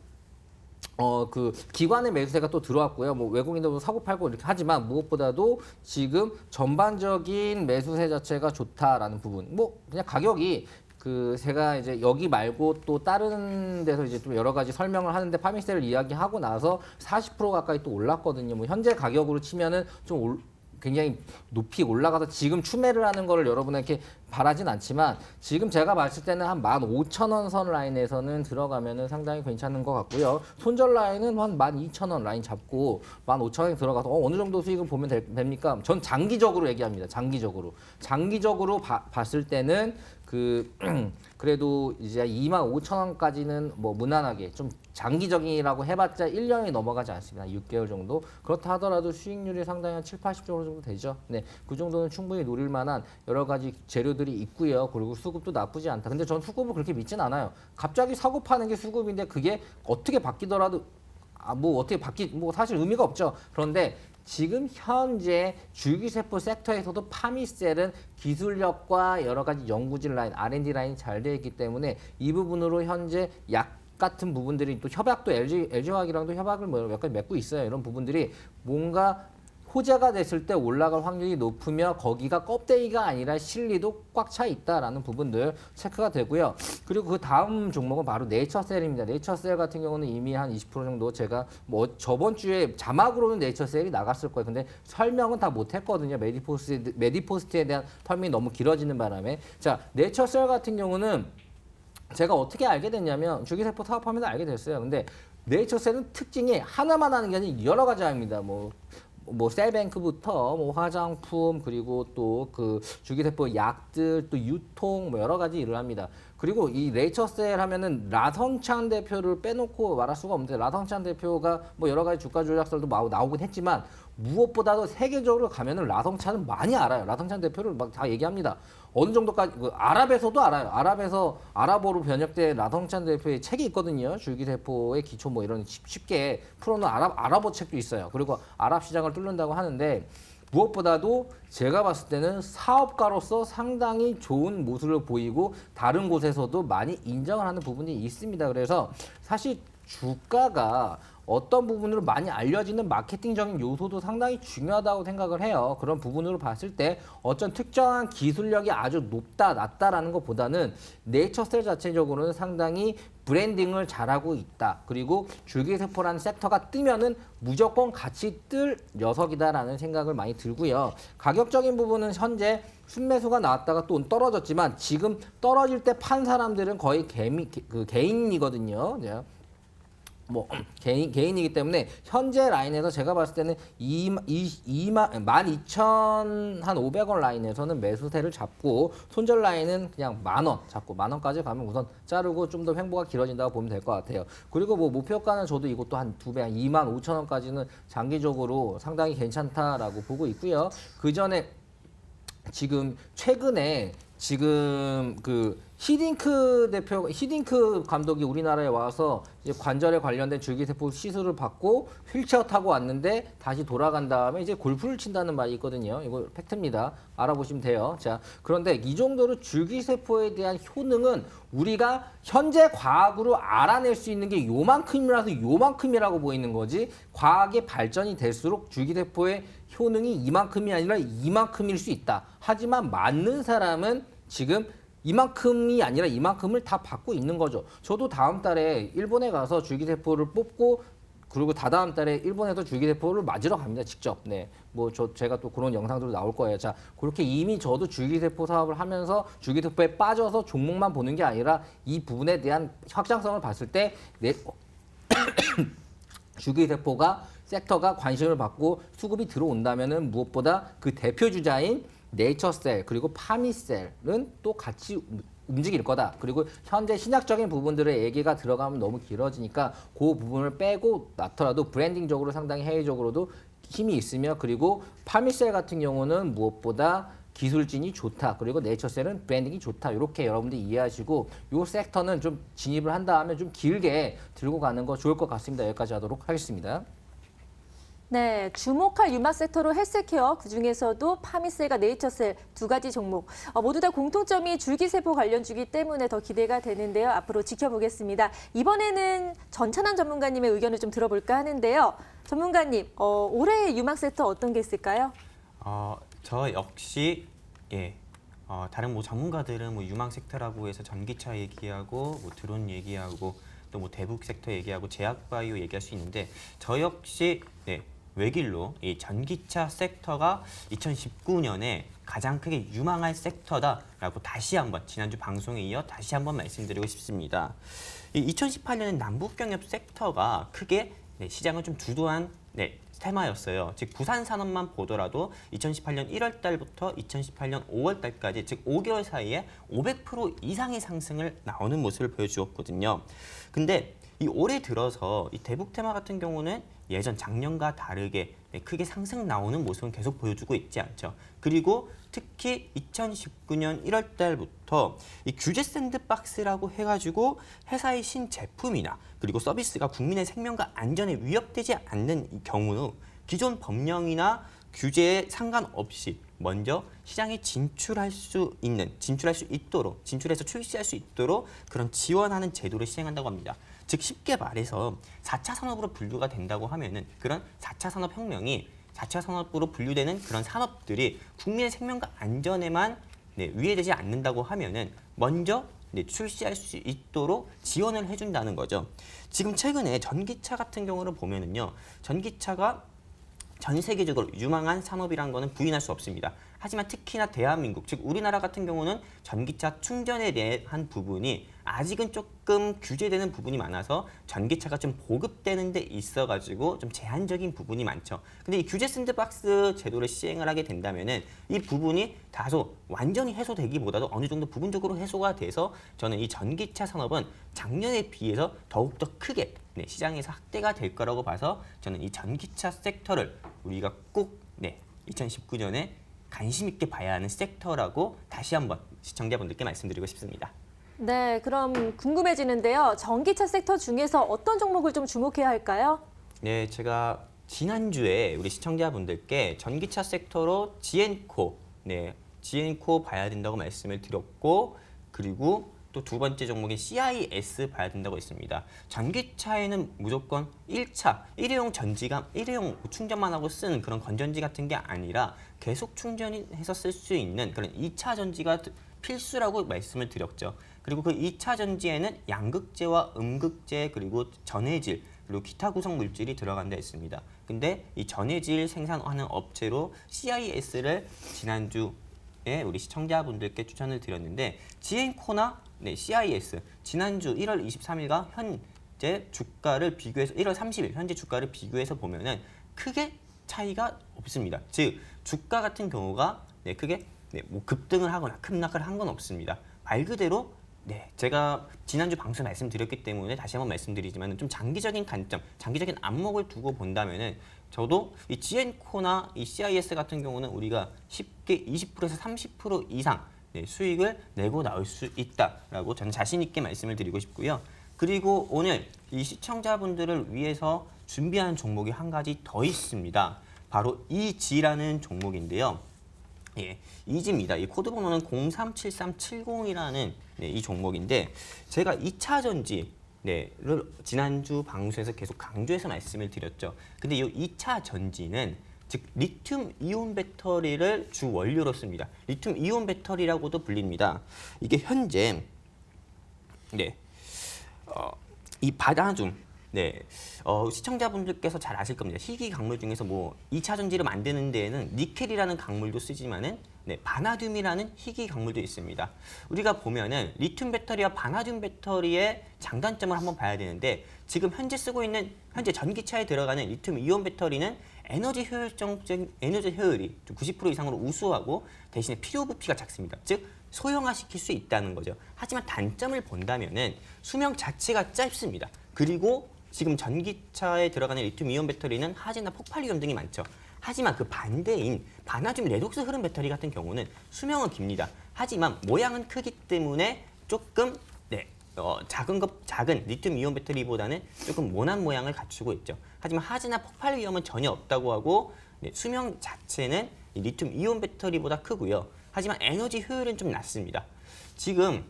기관의 매수세가 또 들어왔고요. 뭐 외국인들도 사고 팔고 이렇게 하지만 무엇보다도 지금 전반적인 매수세 자체가 좋다라는 부분. 뭐 그냥 가격이 제가 이제 여기 말고 또 다른 데서 이제 좀 여러 가지 설명을 하는데 파미셀을 이야기하고 나서 40% 가까이 또 올랐거든요. 뭐 현재 가격으로 치면은 좀 굉장히 높이 올라가서 지금 추매를 하는 거를 여러분에게 바라진 않지만 지금 제가 봤을 때는 한 15,000원 선 라인에서는 들어가면은 상당히 괜찮은 것 같고요. 손절 라인은 한 12,000원 라인 잡고 15,000원에 들어가서 어느 정도 수익을 보면 됩니까? 전 장기적으로 얘기합니다. 장기적으로 봤을 때는 그래도 이제 25,000원까지는 뭐 무난하게 좀 장기적이라고 해봤자 1년이 넘어가지 않습니다. 6개월 정도. 그렇다 하더라도 수익률이 상당히 한 7, 80% 정도 되죠. 네, 그 정도는 충분히 노릴 만한 여러 가지 재료들이 있고요. 그리고 수급도 나쁘지 않다. 근데 전 수급을 그렇게 믿진 않아요. 갑자기 사고 파는 게 수급인데 그게 어떻게 바뀌더라도 뭐 사실 의미가 없죠. 그런데 지금 현재 줄기세포 섹터에서도 파미셀은 기술력과 여러 가지 연구진 라인, R&D 라인이 잘 되어 있기 때문에 이 부분으로 현재 약 같은 부분들이 또 협약도 LG화학이랑도 협약을 몇 가지 맺고 있어요. 이런 부분들이 뭔가 호재가 됐을 때 올라갈 확률이 높으며 거기가 껍데기가 아니라 실리도 꽉 차 있다라는 부분들 체크가 되고요. 그리고 그 다음 종목은 바로 네이처셀입니다. 네이처셀 같은 경우는 이미 한 20% 정도 제가 뭐 저번 주에 자막으로는 네이처셀이 나갔을 거예요. 근데 설명은 다 못했거든요. 메디포스트에 대한 설명이 너무 길어지는 바람에. 자, 네이처셀 같은 경우는 제가 어떻게 알게 됐냐면 줄기세포 사업하면서 알게 됐어요. 근데 네이처셀은 특징이 하나만 하는 게 아니라 여러 가지 합니다. 뭐 셀뱅크부터 뭐 화장품 그리고 또 줄기세포 약들 또 유통 뭐 여러 가지 일을 합니다. 그리고 이 네이처셀 하면은 라성찬 대표를 빼놓고 말할 수가 없는데 라성찬 대표가 뭐 여러 가지 주가 조작설도 나오긴 했지만 무엇보다도 세계적으로 가면은 라성찬은 많이 알아요. 라성찬 대표를 막 다 얘기합니다. 어느 정도까지 아랍에서도 알아요. 아랍어로 번역된 라성찬 대표의 책이 있거든요. 줄기세포의 기초 뭐 이런 쉽게 풀어놓은 아랍어 책도 있어요. 그리고 아랍 시장을 뚫는다고 하는데 무엇보다도 제가 봤을 때는 사업가로서 상당히 좋은 모습을 보이고 다른 곳에서도 많이 인정을 하는 부분이 있습니다. 그래서 사실 주가가 어떤 부분으로 많이 알려지는 마케팅적인 요소도 상당히 중요하다고 생각을 해요. 그런 부분으로 봤을 때 어떤 특정한 기술력이 아주 높다, 낮다라는 것보다는 네이처셀 자체적으로는 상당히 브랜딩을 잘하고 있다. 그리고 줄기세포라는 섹터가 뜨면은 무조건 같이 뜰 녀석이다라는 생각을 많이 들고요. 가격적인 부분은 현재 순매수가 나왔다가 또 떨어졌지만 지금 떨어질 때 판 사람들은 거의 개인이거든요. 뭐 개인이기 때문에 현재 라인에서 제가 봤을 때는 12,500원 라인에서는 매수세를 잡고 손절 라인은 그냥 10,000원 잡고 10,000원까지 가면 우선 자르고 좀 더 횡보가 길어진다고 보면 될 것 같아요. 그리고 뭐 목표가는 저도 이것도 한 2배, 한 25,000원까지는 장기적으로 상당히 괜찮다라고 보고 있고요. 그 전에 지금 최근에 지금 그 히딩크 감독이 우리나라에 와서 이제 관절에 관련된 줄기세포 시술을 받고 휠체어 타고 왔는데 다시 돌아간 다음에 이제 골프를 친다는 말이 있거든요. 이거 팩트입니다. 알아보시면 돼요. 자, 그런데 이 정도로 줄기세포에 대한 효능은 우리가 현재 과학으로 알아낼 수 있는 게 요만큼이라서 요만큼이라고 보이는 거지, 과학의 발전이 될수록 줄기세포의 효능이 이만큼이 아니라 이만큼일 수 있다. 하지만 맞는 사람은 지금 이만큼이 아니라 이만큼을 다 받고 있는 거죠. 저도 다음 달에 일본에 가서 줄기세포를 뽑고 그리고 다다음 달에 일본에서 줄기세포를 맞으러 갑니다. 직접. 네. 뭐 제가 또 그런 영상들도 나올 거예요. 자, 그렇게 이미 저도 줄기세포 사업을 하면서 줄기세포에 빠져서 종목만 보는 게 아니라 이 부분에 대한 확장성을 봤을 때 줄기세포가 섹터가 관심을 받고 수급이 들어온다면은 무엇보다 그 대표 주자인 네이처셀 그리고 파미셀은 또 같이 움직일 거다. 그리고 현재 신약적인 부분들의 얘기가 들어가면 너무 길어지니까 그 부분을 빼고 놔더라도 브랜딩적으로 상당히 해외적으로도 힘이 있으며, 그리고 파미셀 같은 경우는 무엇보다 기술진이 좋다. 그리고 네이처셀은 브랜딩이 좋다. 이렇게 여러분들이 이해하시고 이 섹터는 좀 진입을 한다 하면 좀 길게 들고 가는 거 좋을 것 같습니다. 여기까지 하도록 하겠습니다. 네, 주목할 유마 섹터로 헬스케어, 그중에서도 파미셀과 네이처셀 두 가지 종목 모두 다 공통점이 줄기세포 관련주기 때문에 더 기대가 되는데요. 앞으로 지켜보겠습니다. 이번에는 전찬환 전문가님의 의견을 좀 들어볼까 하는데요. 전문가님, 올해의 유마 섹터 어떤 게 있을까요? 저 역시 다른 뭐 전문가들은 뭐 유망 섹터라고 해서 전기차 얘기하고 뭐 드론 얘기하고 또 뭐 대북 섹터 얘기하고 제약바이오 얘기할 수 있는데, 저 역시 외길로 이 전기차 섹터가 2019년에 가장 크게 유망할 섹터다라고 다시 한번 지난주 방송에 이어 다시 한번 말씀드리고 싶습니다. 이 2018년엔 남북경협 섹터가 크게 시장을 좀 주도한 테마였어요. 즉 부산 산업만 보더라도 2018년 1월 달부터 2018년 5월 달까지 즉 5개월 사이에 500% 이상의 상승을 나오는 모습을 보여주었거든요. 근데 이 올해 들어서 이 대북 테마 같은 경우는 예전 작년과 다르게 크게 상승 나오는 모습은 계속 보여주고 있지 않죠. 그리고 특히 2019년 1월 달부터 이 규제 샌드박스라고 해가지고 회사의 신제품이나 그리고 서비스가 국민의 생명과 안전에 위협되지 않는 경우 기존 법령이나 규제에 상관없이 먼저 시장에 진출해서 출시할 수 있도록 그런 지원하는 제도를 시행한다고 합니다. 즉 쉽게 말해서 4차 산업으로 분류가 된다고 하면은 그런 4차 산업혁명이 4차 산업으로 분류되는 그런 산업들이 국민의 생명과 안전에만 위해되지 않는다고 하면은 먼저 출시할 수 있도록 지원을 해준다는 거죠. 지금 최근에 전기차 같은 경우를 보면은요, 전기차가 전 세계적으로 유망한 산업이라는 거는 부인할 수 없습니다. 하지만 특히나 대한민국, 즉 우리나라 같은 경우는 전기차 충전에 대한 부분이 아직은 조금 규제되는 부분이 많아서 전기차가 좀 보급되는 데 있어가지고 좀 제한적인 부분이 많죠. 근데 이 규제 샌드박스 제도를 시행을 하게 된다면은 이 부분이 다소 완전히 해소되기보다도 어느 정도 부분적으로 해소가 돼서 저는 이 전기차 산업은 작년에 비해서 더욱더 크게 시장에서 확대가 될 거라고 봐서 저는 이 전기차 섹터를 우리가 꼭 2019년에 관심 있게 봐야 하는 섹터라고 다시 한번 시청자분들께 말씀드리고 싶습니다. 네, 그럼 궁금해지는데요. 전기차 섹터 중에서 어떤 종목을 좀 주목해야 할까요? 네, 제가 지난주에 우리 시청자분들께 전기차 섹터로 지엔코 봐야 된다고 말씀을 드렸고, 그리고 또 두 번째 종목인 CIS 봐야 된다고 했습니다. 전기차에는 무조건 1차, 일회용 전지감, 일회용 충전만 하고 쓰는 그런 건전지 같은 게 아니라 계속 충전해서 쓸 수 있는 그런 2차 전지가 필수라고 말씀을 드렸죠. 그리고 그 2차 전지에는 양극재와 음극재 그리고 전해질 그리고 기타 구성 물질이 들어간다 했습니다. 근데 이 전해질 생산하는 업체로 CIS를 지난주에 우리 시청자분들께 추천을 드렸는데 지앤코나 CIS 지난주 1월 23일과 현재 주가를 비교해서 1월 30일 현재 주가를 비교해서 보면은 크게 차이가 없습니다. 즉 주가 같은 경우가 크게 뭐 급등을 하거나 급락을 한 건 없습니다. 말 그대로 제가 지난주 방송 말씀드렸기 때문에 다시 한번 말씀드리지만 좀 장기적인 관점, 장기적인 안목을 두고 본다면은 저도 이 지앤코나 이 CIS 같은 경우는 우리가 쉽게 20%에서 30% 이상 수익을 내고 나올 수 있다라고 저는 자신 있게 말씀을 드리고 싶고요. 그리고 오늘 이 시청자분들을 위해서 준비한 종목이 한 가지 더 있습니다. 바로 이지라는 종목인데요. 이지입니다. 이 코드 번호는 037370이라는 이 종목인데 제가 2차 전지를 지난주 방송에서 계속 강조해서 말씀을 드렸죠. 근데 이 2차 전지는 즉 리튬 이온 배터리를 주 원료로 씁니다. 리튬 이온 배터리라고도 불립니다. 이게 현재 이 바나듐 시청자분들께서 잘 아실 겁니다. 희귀 강물 중에서 뭐 2차 전지를 만드는 데에는 니켈이라는 강물도 쓰지만은 바나듐이라는 희귀 강물도 있습니다. 우리가 보면은 리튬 배터리와 바나듐 배터리의 장단점을 한번 봐야 되는데 지금 현재 쓰고 있는 현재 전기차에 들어가는 리튬 이온 배터리는 에너지 효율이 90% 이상으로 우수하고 대신에 필요 부피가 작습니다. 즉 소형화시킬 수 있다는 거죠. 하지만 단점을 본다면은 수명 자체가 짧습니다. 그리고 지금 전기차에 들어가는 리튬 이온 배터리는 하재나 폭발 위험 등이 많죠. 하지만 그 반대인 바나듐 레독스 흐름 배터리 같은 경우는 수명은 깁니다. 하지만 모양은 크기 때문에 조금 작은 리튬 이온 배터리보다는 조금 모난 모양을 갖추고 있죠. 하지만 하재나 폭발 위험은 전혀 없다고 하고 수명 자체는 리튬 이온 배터리보다 크고요. 하지만 에너지 효율은 좀 낮습니다. 지금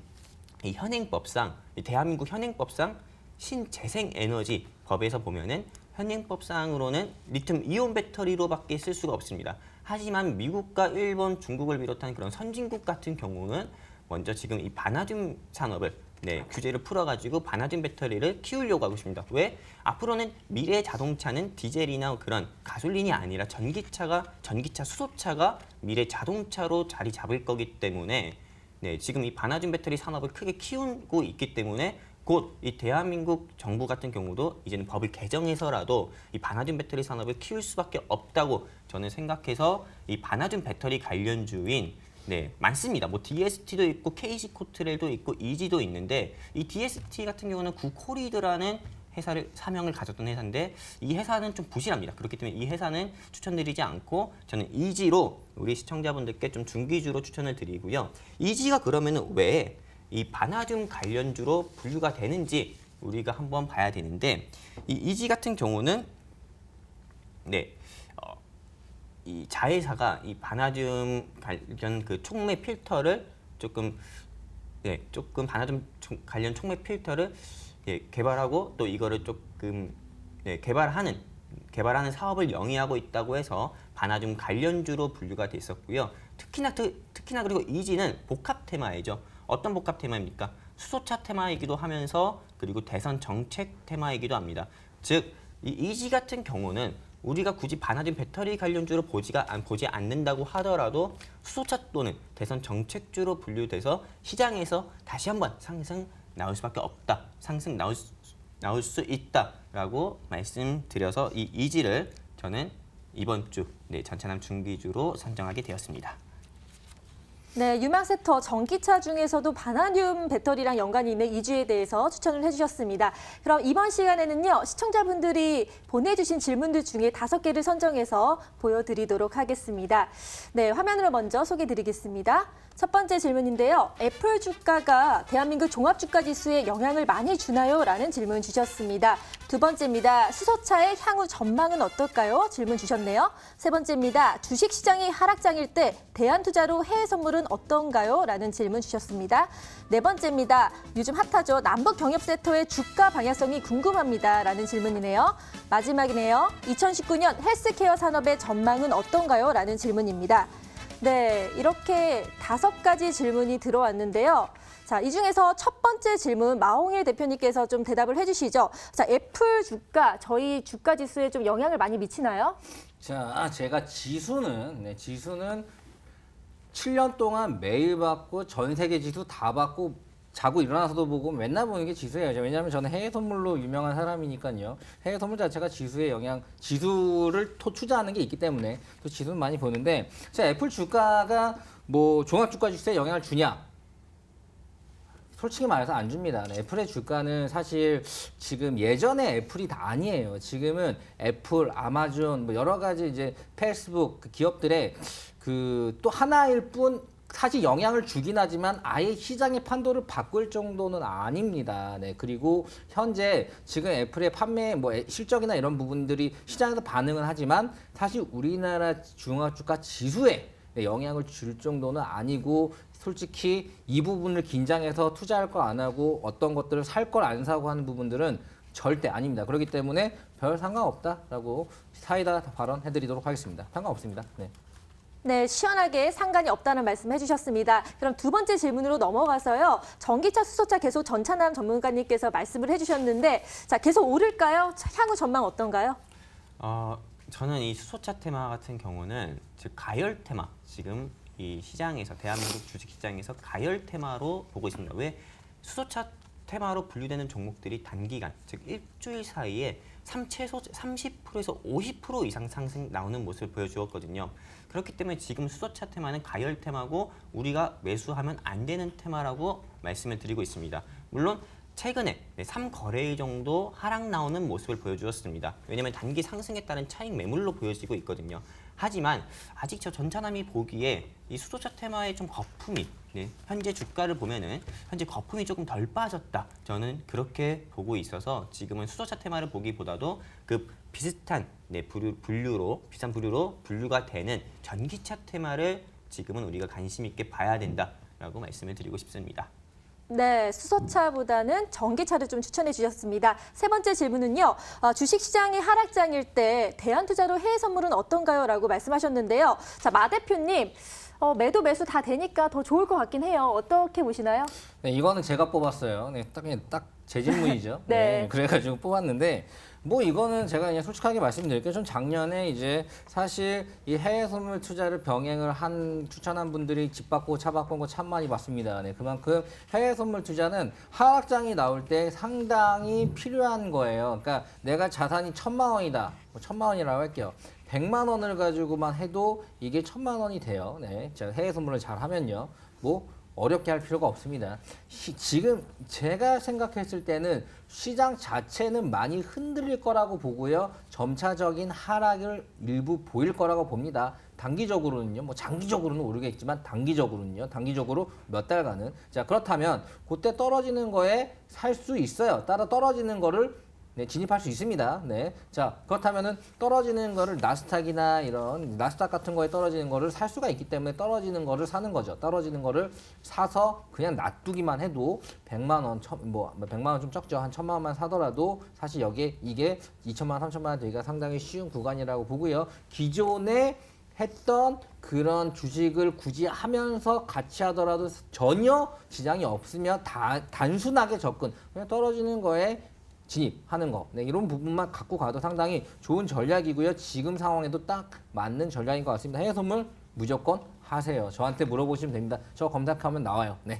이 현행법상 대한민국 현행법상 신재생에너지 법에서 보면은 현행법상으로는 리튬 이온 배터리로밖에 쓸 수가 없습니다. 하지만 미국과 일본, 중국을 비롯한 그런 선진국 같은 경우는 먼저 지금 이 바나듐 산업을 규제를 풀어가지고 바나듐 배터리를 키우려고 하고 있습니다. 왜? 앞으로는 미래 자동차는 디젤이나 그런 가솔린이 아니라 전기차, 수소차가 미래 자동차로 자리 잡을 거기 때문에 지금 이 바나듐 배터리 산업을 크게 키우고 있기 때문에 곧 이 대한민국 정부 같은 경우도 이제는 법을 개정해서라도 이 바나듐 배터리 산업을 키울 수밖에 없다고 저는 생각해서 이 바나듐 배터리 관련주인 많습니다. 뭐 DST도 있고 KC코트렐도 있고 이지도 있는데 이 DST 같은 경우는 구코리드라는 회사를 사명을 가졌던 회사인데 이 회사는 좀 부실합니다. 그렇기 때문에 이 회사는 추천드리지 않고 저는 이지로 우리 시청자분들께 좀 중기주로 추천을 드리고요. 이지가 그러면은 왜 이 바나듐 관련주로 분류가 되는지 우리가 한번 봐야 되는데 이 이지 같은 경우는 이 자회사가 이 바나듐 관련 그 촉매 필터를 조금 바나듐 관련 촉매 필터를 개발하고 또 이거를 조금 개발하는 사업을 영위하고 있다고 해서 바나듐 관련주로 분류가 돼 있었고요. 특히나 그리고 이지는 복합 테마이죠. 어떤 복합 테마입니까? 수소차 테마이기도 하면서 그리고 대선 정책 테마이기도 합니다. 즉, 이 이지 같은 경우는 우리가 굳이 바나듐 배터리 관련주로 보지 않는다고 하더라도 수소차 또는 대선 정책주로 분류돼서 시장에서 다시 한번 상승 나올 수밖에 없다. 상승 나올 수 있다라고 말씀드려서 이 이지를 저는 이번 주 전차남 중기주로 선정하게 되었습니다. 네, 유망세터 전기차 중에서도 바나듐 배터리랑 연관이 있는 이주에 대해서 추천을 해주셨습니다. 그럼 이번 시간에는요, 시청자분들이 보내주신 질문들 중에 5개를 선정해서 보여드리도록 하겠습니다. 네, 화면으로 먼저 소개해드리겠습니다. 첫 번째 질문인데요. 애플 주가가 대한민국 종합주가지수에 영향을 많이 주나요? 라는 질문 주셨습니다. 두 번째입니다. 수소차의 향후 전망은 어떨까요? 질문 주셨네요. 세 번째입니다. 주식시장이 하락장일 때 대안투자로 해외 선물은 선물은 어떤가요? 라는 질문 주셨습니다. 네 번째입니다. 요즘 핫하죠. 남북 경협세터의 주가 방향성이 궁금합니다. 라는 질문이네요. 마지막이네요. 2019년 헬스케어 산업의 전망은 어떤가요? 라는 질문입니다. 네, 이렇게 5가지 질문이 들어왔는데요. 자, 이 중에서 첫 번째 질문 마홍일 대표님께서 좀 대답을 해주시죠. 자, 애플 주가, 저희 주가 지수에 좀 영향을 많이 미치나요? 자, 제가 지수는 7년 동안 매일 받고 전 세계 지수 다 받고 자고 일어나서도 보고 맨날 보는 게 지수예요. 왜냐하면 저는 해외 선물로 유명한 사람이니까요. 해외 선물 자체가 지수의 영향, 지수를 투자하는 게 있기 때문에 또 지수는 많이 보는데, 자, 애플 주가가 뭐 종합주가 지수에 영향을 주냐? 솔직히 말해서 안 줍니다. 애플의 주가는 사실 지금 예전에 애플이 다 아니에요. 지금은 애플, 아마존, 뭐 여러 가지 이제 페이스북 그 기업들의 그 또 하나일 뿐 사실 영향을 주긴 하지만 아예 시장의 판도를 바꿀 정도는 아닙니다. 네, 그리고 현재 지금 애플의 판매 뭐 실적이나 이런 부분들이 시장에서 반응은 하지만 사실 우리나라 종합주가 지수에 영향을 줄 정도는 아니고, 솔직히 이 부분을 긴장해서 투자할 거 안 하고 어떤 것들을 살 걸 안 사고 하는 부분들은 절대 아닙니다. 그렇기 때문에 별 상관없다라고 사이다 발언해드리도록 하겠습니다. 상관없습니다. 네. 네, 시원하게 상관이 없다는 말씀 해주셨습니다. 그럼 두 번째 질문으로 넘어가서요. 전기차, 수소차 계속 전찬남 전문가님께서 말씀을 해주셨는데, 자, 계속 오를까요? 향후 전망 어떤가요? 저는 이 수소차 테마 같은 경우는 즉 가열 테마, 지금 이 시장에서 대한민국 주식시장에서 가열 테마로 보고 있습니다. 왜 수소차 테마로 분류되는 종목들이 단기간, 즉 일주일 사이에 최소 30%에서 50% 이상 상승 나오는 모습을 보여주었거든요. 그렇기 때문에 지금 수소차 테마는 가열 테마고 우리가 매수하면 안 되는 테마라고 말씀을 드리고 있습니다. 물론 최근에 3거래일 정도 하락 나오는 모습을 보여주었습니다. 왜냐하면 단기 상승에 따른 차익 매물로 보여지고 있거든요. 하지만 아직 저 전차남이 보기에 이 수소차 테마의 좀 거품이, 현재 주가를 보면은 현재 거품이 조금 덜 빠졌다. 저는 그렇게 보고 있어서 지금은 수소차 테마를 보기보다도 그 비슷한 비슷한 부류로 분류가 되는 전기차 테마를 지금은 우리가 관심 있게 봐야 된다라고 말씀을 드리고 싶습니다. 네, 수소차보다는 전기차를 좀 추천해 주셨습니다. 세 번째 질문은요. 주식시장이 하락장일 때 대안투자로 해외 선물은 어떤가요? 라고 말씀하셨는데요. 자, 마 대표님, 매도 매수 다 되니까 더 좋을 것 같긴 해요. 어떻게 보시나요? 네, 이거는 제가 뽑았어요. 네, 딱 제 질문이죠. 네. 네, 그래가지고 뽑았는데, 뭐 이거는 제가 그냥 솔직하게 말씀드릴게요. 좀 작년에 이제 사실 이 해외 선물 투자를 병행을 추천한 분들이 집 받고 차 바꾼 거 참 많이 봤습니다. 네, 그만큼 해외 선물 투자는 하락장이 나올 때 상당히 필요한 거예요. 그러니까 내가 자산이 1,000만 원이다. 뭐 1,000만 원이라고 할게요. 100만 원을 가지고만 해도 이게 1,000만 원이 돼요. 네, 제가 해외 선물을 잘 하면요. 뭐 어렵게 할 필요가 없습니다. 지금 제가 생각했을 때는 시장 자체는 많이 흔들릴 거라고 보고요. 점차적인 하락을 일부 보일 거라고 봅니다. 단기적으로는요. 뭐 장기적으로는 오르겠지만 단기적으로 몇 달간은. 자, 그렇다면 그때 떨어지는 거에 살 수 있어요. 따라 떨어지는 거를 진입할 수 있습니다. 네. 자, 그렇다면은 떨어지는 거를 나스닥이나 이런 나스닥 같은 거에 떨어지는 거를 살 수가 있기 때문에 떨어지는 거를 사는 거죠. 떨어지는 거를 사서 그냥 놔두기만 해도 100만 원, 100만 원 좀 적죠. 한 1,000만 원만 사더라도 사실 이게 2천만 원, 3천만 원 되기가 상당히 쉬운 구간이라고 보고요. 기존에 했던 그런 주식을 굳이 하면서 같이 하더라도 전혀 지장이 없으면 단순하게 접근, 그냥 떨어지는 거에 진입하는 거, 이런 부분만 갖고 가도 상당히 좋은 전략이고요. 지금 상황에도 딱 맞는 전략인 것 같습니다. 해외 선물 무조건 하세요. 저한테 물어보시면 됩니다. 저 검색하면 나와요. 네,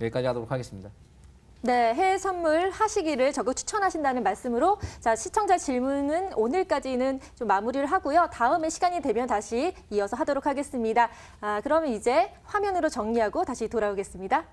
여기까지 하도록 하겠습니다. 네, 해외 선물 하시기를 적극 추천하신다는 말씀으로, 자, 시청자 질문은 오늘까지는 좀 마무리를 하고요. 다음에 시간이 되면 다시 이어서 하도록 하겠습니다. 그러면 이제 화면으로 정리하고 다시 돌아오겠습니다.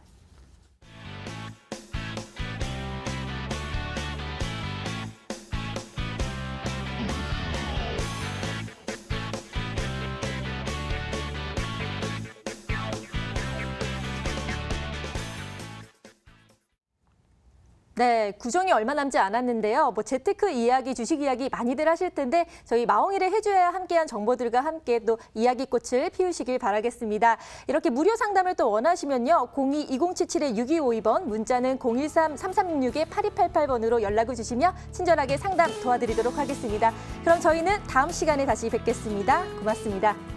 네, 구종이 얼마 남지 않았는데요. 재테크 이야기, 주식 이야기 많이들 하실 텐데 저희 마홍일의 해줘야 함께한 정보들과 함께 또 이야기꽃을 피우시길 바라겠습니다. 이렇게 무료 상담을 또 원하시면요. 02-2077-6252번, 문자는 013-3366-8288번으로 연락을 주시며 친절하게 상담 도와드리도록 하겠습니다. 그럼 저희는 다음 시간에 다시 뵙겠습니다. 고맙습니다.